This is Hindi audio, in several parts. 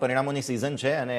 પરિણામોની સિઝન છે અને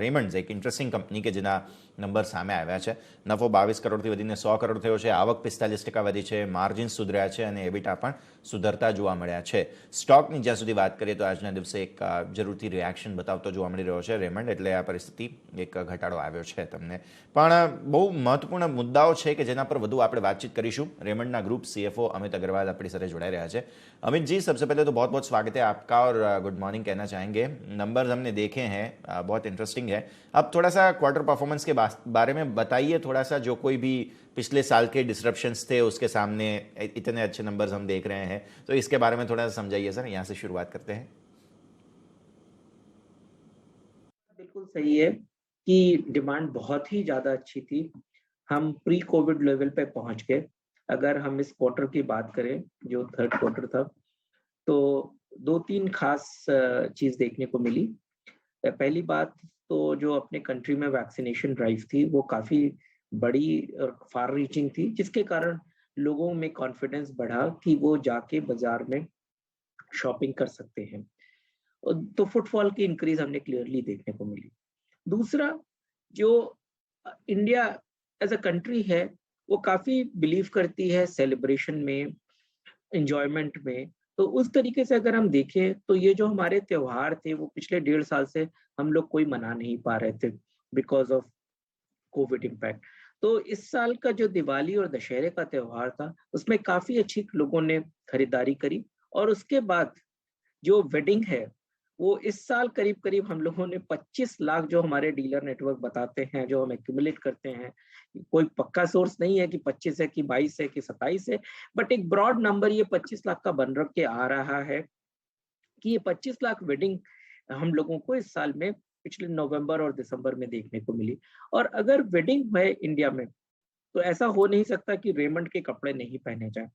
રેમન્ડ્સ એક ઇન્ટરેસ્ટિંગ કંપની કે જેના નંબર સામે આવ્યા છે. નફો 22 કરોડથી વધીને 100 કરોડ થયો છે. આવક 45% વધી છે. માર્જિન્સ સુધર્યા છે અને એબિટા પણ સુધરતા જોવા મળ્યા છે. સ્ટોકની જ્યાં સુધી વાત કરીએ તો આજના દિવસે એક જરૂરથી રિએક્શન બતાવતો જોવા મળી રહ્યો છે રેમન્ડ, એટલે આ પરિસ્થિતિ એક ઘટાડો આવ્યો છે તમને. પણ બહુ મહત્વપૂર્ણ મુદ્દાઓ છે કે જેના પર વધુ આપણે વાતચીત કરીશું. રેમન્ડના ग्रुप CFO अमित अग्रवाल अपनी साथ जुड़े रहा है. अमित जी, सबसे पहले तो बहुत बहुत स्वागत है आपका और गुड मॉर्निंग कहना चाहेंगे. नंबर्स हमने देखे हैं, बहुत इंटरेस्टिंग है. अब थोड़ा सा क्वार्टर परफॉर्मेंस के बारे में बताइए थोड़ा सा. जो कोई भी पिछले साल के डिसरप्शंस थे उसके सामने इतने अच्छे नंबर्स हम देख रहे हैं, तो इसके बारे में थोड़ा सा समझाइए सर. यहाँ से शुरुआत करते हैं. बिल्कुल सही है कि डिमांड बहुत ही ज़्यादा अच्छी थी. हम प्री कोविड लेवल पे पहुंच गए. अगर हम इस क्वार्टर की बात करें जो थर्ड क्वार्टर था, तो 2-3 खास चीज़ देखने को मिली. पहली बात तो जो अपने कंट्री में वैक्सीनेशन ड्राइव थी वो काफ़ी बड़ी और फार रीचिंग थी, जिसके कारण लोगों में कॉन्फिडेंस बढ़ा कि वो जाके बाजार में शॉपिंग कर सकते हैं. तो फुटफॉल की इंक्रीज हमने क्लियरली देखने को मिली. दूसरा, जो इंडिया एज अ कंट्री है वो काफ़ी बिलीव करती है सेलिब्रेशन में, एंजॉयमेंट में. तो उस तरीके से अगर हम देखें तो ये जो हमारे त्योहार थे वो पिछले 1.5 साल से हम लोग कोई मना नहीं पा रहे थे बिकॉज ऑफ कोविड इम्पैक्ट. तो इस साल का जो दिवाली और दशहरे का त्योहार था उसमें काफ़ी अच्छी लोगों ने खरीदारी करी. और उसके बाद जो वेडिंग है वो इस साल करीब करीब हम लोगों ने 25 लाख, जो हमारे डीलर नेटवर्क बताते हैं, जो हम एक्यूमुलेट करते हैं, कोई पक्का सोर्स नहीं है कि 25 है कि 22 है कि 27 है, बट एक ब्रॉड नंबर ये 25 लाख का बन के आ रहा है कि ये 25 लाख वेडिंग हम लोगों को इस साल में पिछले नवंबर और दिसंबर में देखने को मिली. और अगर वेडिंग है इंडिया में तो ऐसा हो नहीं सकता कि रेमंड के कपड़े नहीं पहने जाए.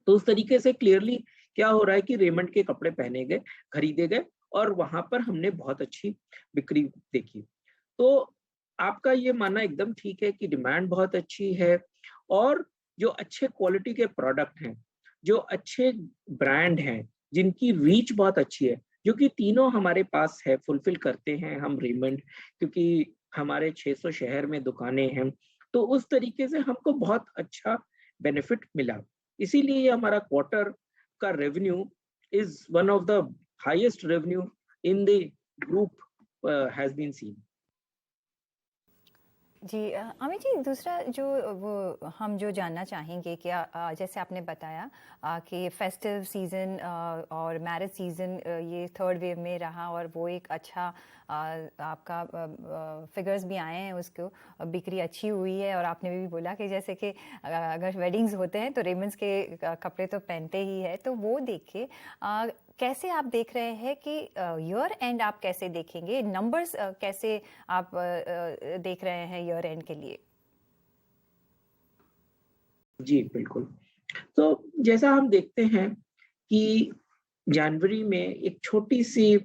तो उस तरीके से क्लियरली क्या हो रहा है कि रेमंड के कपड़े पहने गए, खरीदे गए और वहां पर हमने बहुत अच्छी बिक्री देखी. तो आपका ये मानना एकदम ठीक है कि डिमांड बहुत अच्छी है और जो अच्छे क्वालिटी के प्रोडक्ट हैं, जो अच्छे ब्रांड हैं, जिनकी रीच बहुत अच्छी है, जो कि तीनों हमारे पास है, फुलफिल करते हैं हम रेमंड, क्योंकि हमारे 600 शहर में दुकानें हैं. तो उस तरीके से हमको बहुत अच्छा बेनिफिट मिला. इसीलिए हमारा क्वार्टर का revenue is one of the highest revenue in the group has been seen. जी अमित जी, दूसरा जो वो हम जो जानना चाहेंगे कि जैसे आपने बताया कि फेस्टिव सीज़न और मैरिज सीज़न ये थर्ड वेव में रहा और वो एक अच्छा आपका फिगर्स भी आए हैं, उसको बिक्री अच्छी हुई है. और आपने भी बोला कि जैसे कि अगर वेडिंग्स होते हैं तो रेमंड्स के कपड़े तो पहनते ही है. तो वो देखे कैसे आप देख रहे हैं कि ईयर एंड आप कैसे देखेंगे, नंबर्स कैसे आप देख रहे हैं ईयर एंड के लिए? जी बिल्कुल. तो जैसा हम देखते हैं कि जनवरी में एक छोटी सी,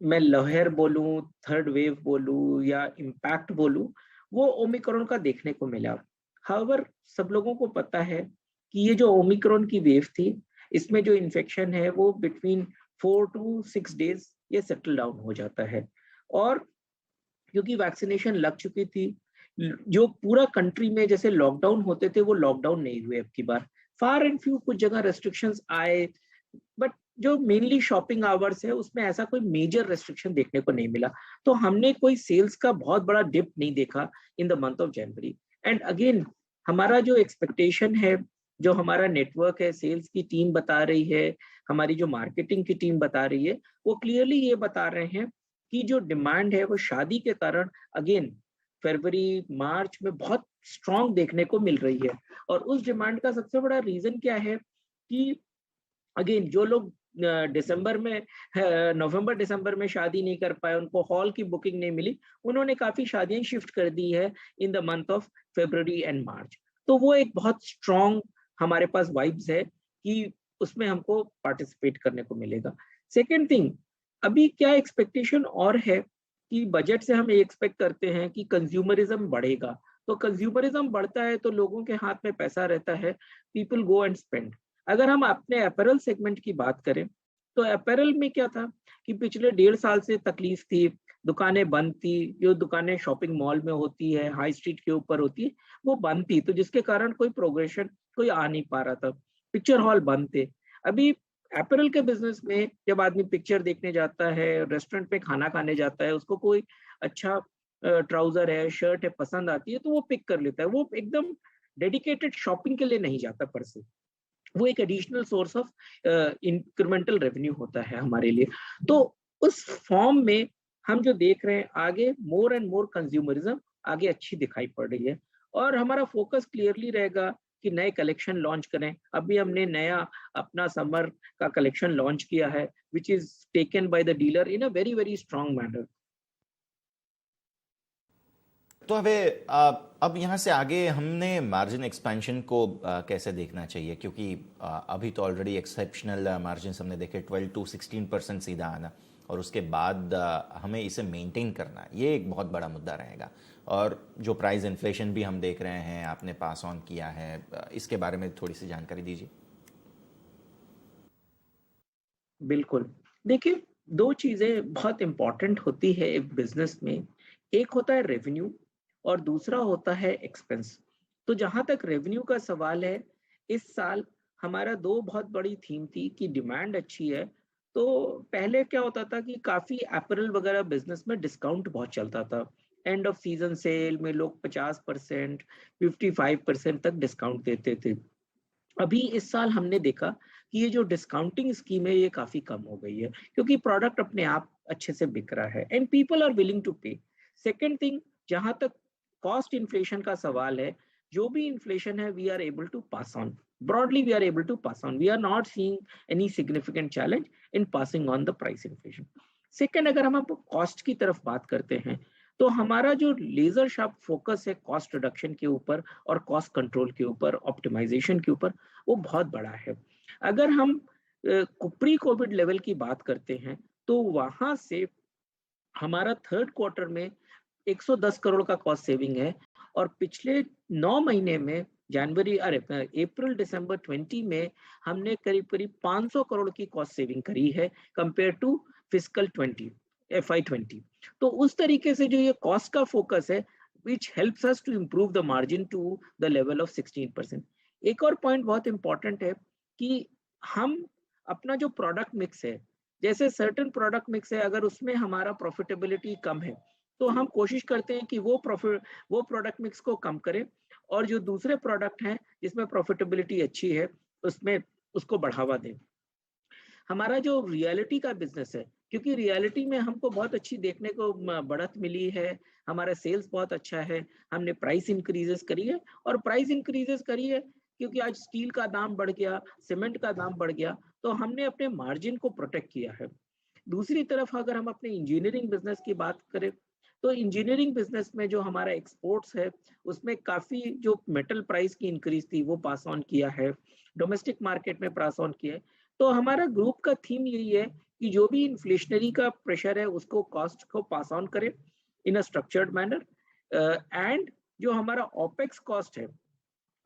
मैं लहर बोलूं, थर्ड वेव बोलूं या इम्पैक्ट बोलूं, वो ओमिक्रॉन का देखने को मिला. हाउएवर सब लोगों को पता है कि ये जो ओमिक्रॉन की वेव थी, इसमें जो इन्फेक्शन है वो बिटवीन 4 to 6 days ये सेटल डाउन हो जाता है. और क्योंकि वैक्सीनेशन लग चुकी थी, जो पूरा कंट्री में जैसे लॉकडाउन होते थे वो लॉकडाउन नहीं हुए अब की बार. फार एंड फ्यू कुछ जगह रेस्ट्रिक्शंस आए, बट जो मेनली शॉपिंग आवर्स है उसमें ऐसा कोई मेजर रेस्ट्रिक्शन देखने को नहीं मिला. तो हमने कोई सेल्स का बहुत बड़ा डिप नहीं देखा इन the month of January. And again हमारा जो एक्सपेक्टेशन है, जो हमारा नेटवर्क है, सेल्स की टीम बता रही है, हमारी जो मार्केटिंग की टीम बता रही है, वो क्लियरली ये बता रहे हैं कि जो डिमांड है वो शादी के कारण अगेन फरवरी मार्च में बहुत स्ट्रॉन्ग देखने को मिल रही है. और उस डिमांड का सबसे बड़ा रीजन क्या है कि अगेन जो लोग दिसंबर में, नवंबर दिसंबर में शादी नहीं कर पाए, उनको हॉल की बुकिंग नहीं मिली, उन्होंने काफी शादियां शिफ्ट कर दी है in the month of February and March. तो वो एक बहुत स्ट्रॉन्ग हमारे पास वाइब्स है कि उसमें हमको पार्टिसिपेट करने को मिलेगा. सेकेंड थिंग, अभी क्या एक्सपेक्टेशन और है कि बजट से हम एक्सपेक्ट करते हैं कि कंज्यूमरिज्म बढ़ेगा. तो कंज्यूमरिज्म बढ़ता है तो लोगों के हाथ में पैसा रहता है, पीपल गो एंड स्पेंड. अगर हम अपने अपैरल सेगमेंट की बात करें तो अपैरल में क्या था कि पिछले 1.5 साल से तकलीफ थी, दुकानें बंद थी, जो दुकानें शॉपिंग मॉल में होती है, हाई स्ट्रीट के ऊपर होती है, वो बंद थी, तो जिसके कारण कोई प्रोग्रेशन कोई आ नहीं पा रहा था, पिक्चर हॉल बंद थे। अभी अपैरल के बिजनेस में जब आदमी पिक्चर देखने जाता है, रेस्टोरेंट में खाना खाने जाता है, उसको कोई अच्छा ट्राउजर है, शर्ट है पसंद आती है, तो वो पिक कर लेता है। वो एकदम डेडिकेटेड शॉपिंग के लिए नहीं जाता पर से, वो एक additional source of incremental revenue होता है हमारे लिए। तो उस फॉर्म में हम जो देख रहे हैं आगे मोर एंड मोर कंज्यूमरिज्म आगे अच्छी दिखाई पड़ रही है, और हमारा फोकस क्लियरली रहेगा कि नए कलेक्शन लॉन्च करें। अभी हमने नया अपना समर का कलेक्शन लॉन्च किया है, which is taken by the dealer in a very very strong manner. तो હવે अब यहाँ से आगे हमने मार्जिन एक्सपेंशन को कैसे देखना चाहिए, क्योंकि अभी तो ऑलरेडी एक्सेप्शनल मार्जिन हमने देखे 12 to 16% सीधा आना, और उसके बाद हमें इसे मेंटेन करना, ये एक बहुत बड़ा मुद्दा रहेगा। और जो प्राइस इन्फ्लेशन भी हम देख रहे हैं, आपने पास ऑन किया है, इसके बारे में थोड़ी सी जानकारी दीजिए। बिल्कुल, देखिए, दो चीजें बहुत इंपॉर्टेंट होती है एक बिजनेस में। एक होता है रेवेन्यू और दूसरा होता है एक्सपेंस। तो जहां तक रेवेन्यू का सवाल है, इस साल हमारा दो बहुत बड़ी थीम थी कि डिमांड अच्छी है। तो पहले क्या होता था कि काफी अपैरल वगैरह बिजनेस में डिस्काउंट बहुत चलता था। एंड ऑफ सीजन सेल में लोग 50%, 55% तक डिस्काउंट देते थे। अभी इस साल हमने देखा कि ये जो डिस्काउंटिंग स्कीम है ये काफी कम हो गई है, क्योंकि प्रोडक्ट अपने आप अच्छे से बिक रहा है and people are willing to pay. Second thing, जहां तक कॉस्ट इन्फ्लेशन का सवाल है, जो भी इन्फ्लेशन है we are able to pass on, broadly we are able to pass on, we are not seeing any significant challenge in passing on the price inflation. Second, अगर हम कॉस्ट की तरफ बात करते हैं, तो हमारा जो लेजर शार्प फोकस है कॉस्ट रिडक्शन के ऊपर और कॉस्ट कंट्रोल के ऊपर, ऑप्टिमाइजेशन के ऊपर, वो बहुत बड़ा है। अगर हम प्री कोविड लेवल की बात करते हैं, तो वहां से हमारा थर्ड क्वार्टर में 110 करोड़ का कॉस्ट सेविंग है, और पिछले 9 महीने में अप्रैल दिसंबर 20 में हमने करीब करीब 500 करोड़ की कॉस्ट सेविंग करी है कंपेयर टू फिस्कल 20 FY20। तो उस तरीके से जो ये कॉस्ट का फोकस है, which helps us to improve the margin to the level of 16%। एक और पॉइंट बहुत इंपॉर्टेंट है कि हम अपना जो प्रोडक्ट मिक्स है, जैसे सर्टेन प्रोडक्ट मिक्स है, अगर उसमें हमारा प्रॉफिटेबिलिटी कम है, तो हम कोशिश करते हैं कि वो प्रोडक्ट मिक्स को कम करें, और जो दूसरे प्रोडक्ट हैं जिसमें प्रॉफिटेबिलिटी अच्छी है उसमें उसको बढ़ावा दें। हमारा जो रियलिटी का बिजनेस है, क्योंकि रियलिटी में हमको बहुत अच्छी देखने को बढ़त मिली है, हमारा सेल्स बहुत अच्छा है, हमने प्राइस इंक्रीजेस करी है, और प्राइस इंक्रीजेस करी है क्योंकि आज स्टील का दाम बढ़ गया, सीमेंट का दाम बढ़ गया, तो हमने अपने मार्जिन को प्रोटेक्ट किया है। दूसरी तरफ अगर हम अपने इंजीनियरिंग बिजनेस की बात करें, तो इंजीनियरिंग बिजनेस में जो हमारा एक्सपोर्ट्स है, उसमें काफी जो मेटल प्राइस की इंक्रीज थी वो पास ऑन किया है, डोमेस्टिक मार्केट में पास ऑन किया है। तो हमारा ग्रुप का थीम यही है कि जो भी इन्फ्लेशनरी का प्रेशर है उसको कॉस्ट को पास ऑन करें इन अ स्ट्रक्चर्ड मैनर, एंड जो हमारा ओपेक्स कॉस्ट है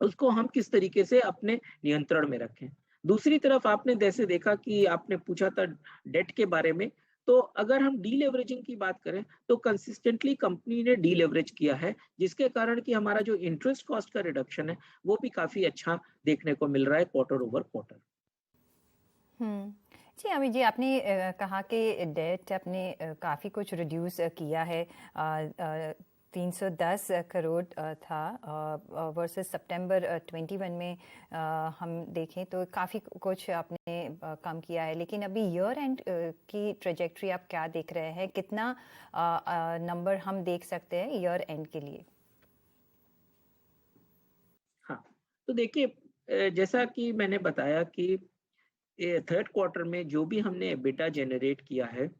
उसको हम किस तरीके से अपने नियंत्रण में रखें। दूसरी तरफ आपने जैसे देखा कि आपने पूछा था डेट के बारे में, तो अगर हम डीलेवरेजिंग की बात करें तो कंसिस्टेंटली कंपनी ने डीलेवरेज किया है, जिसके कारण कि हमारा जो इंटरेस्ट कॉस्ट का रिडक्शन है वो भी काफी अच्छा देखने को मिल रहा है क्वार्टर ओवर क्वार्टर। जी अमित जी, आपने कहा कि डेट आपने काफ़ी कुछ रिड्यूस किया है। 310 करोड़ था वर्सेस सितंबर 21 में हम देखें तो काफ़ी कुछ आपने कम किया है, लेकिन अभी ईयर एंड की ट्रेजेक्ट्री आप क्या देख रहे हैं, कितना नंबर हम देख सकते हैं ईयर एंड के लिए? हाँ, तो देखिए, जैसा कि मैंने बताया कि थर्ड क्वार्टर में जो भी हमने एबिटा जनरेट किया है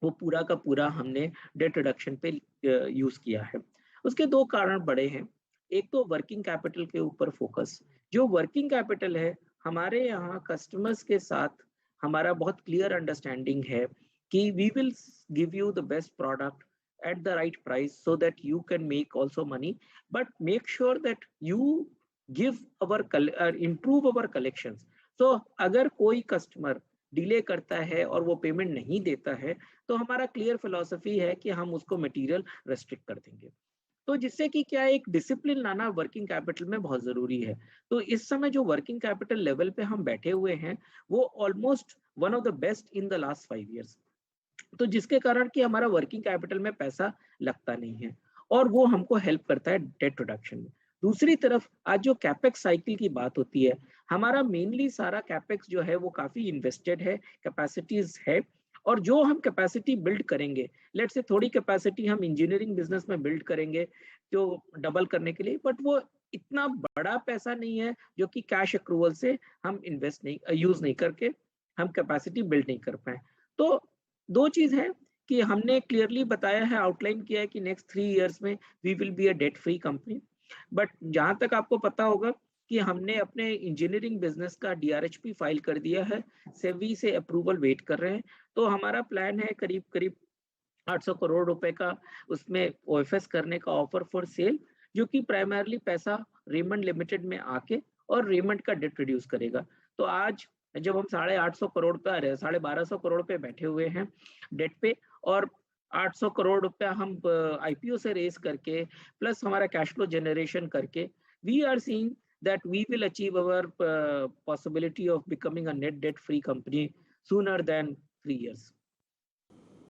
वो पूरा का पूरा हमने डेट रिडक्शन पे यूज किया है। उसके दो कारण बड़े हैं। एक तो वर्किंग कैपिटल के ऊपर फोकस। जो वर्किंग कैपिटल है, हमारे यहाँ कस्टमर्स के साथ हमारा बहुत क्लियर अंडरस्टैंडिंग है कि we will give you the best product at the right price so that you can make also money, but make sure that you give improve our collections. So अगर कोई कस्टमर डिले करता है और वो पेमेंट नहीं देता है, तो हमारा क्लियर फिलॉसफी है कि हम उसको मटेरियल रेस्ट्रिक्ट कर देंगे। तो जिससे कि क्या एक डिसिप्लिन लाना वर्किंग कैपिटल में बहुत जरूरी है। तो इस समय जो वर्किंग कैपिटल लेवल पे हम बैठे हुए हैं, वो almost one of the best in the last 5 years। तो जिसके कारण कि हमारा वर्किंग कैपिटल में पैसा लगता नहीं है और वो हमको हेल्प करता है डेट रिडक्शन में। दूसरी तरफ आज जो कैपेक्स साइकिल की बात होती है, हमारा मेनली सारा कैपेक्स जो है वो काफी इन्वेस्टेड है, कैपेसिटीज है। और जो हम कैपेसिटी बिल्ड करेंगे, लेट से थोड़ी कैपेसिटी हम इंजीनियरिंग बिजनेस में बिल्ड करेंगे जो डबल करने के लिए, बट वो इतना बड़ा पैसा नहीं है जो कि कैश अक्रूवल से हम इन्वेस्ट नहीं यूज नहीं करके हम कैपेसिटी बिल्ड नहीं कर पाए। तो दो चीज है कि हमने क्लियरली बताया है, आउटलाइन किया है कि नेक्स्ट 3 years में we will be a debt free company. But जहां तक आपको पता होगा कि हमने अपने इंजीनियरिंग बिजनेस का डीआरएचपी फाइल कर दिया है, सेबी से अप्रूवल वेट कर रहे हैं। तो हमारा प्लान है करीब करीब 800 करोड़ रुपए का उसमें ओएफएस करने का ऑफर फॉर सेल, जो कि प्राइमरली पैसा रेमंड लिमिटेड में आके और रेमंड का डेट रिड्यूस करेगा। तो आज जब हम 850 करोड़ पे 1250 करोड़ पे बैठे हुए हैं डेट पे, और 800 करोड़ रुपया हम आईपीओ से रेस करके प्लस हमारा कैश फ्लो जनरेशन करके, we are seeing that we will achieve our possibility of becoming a net debt free company sooner than 3 years.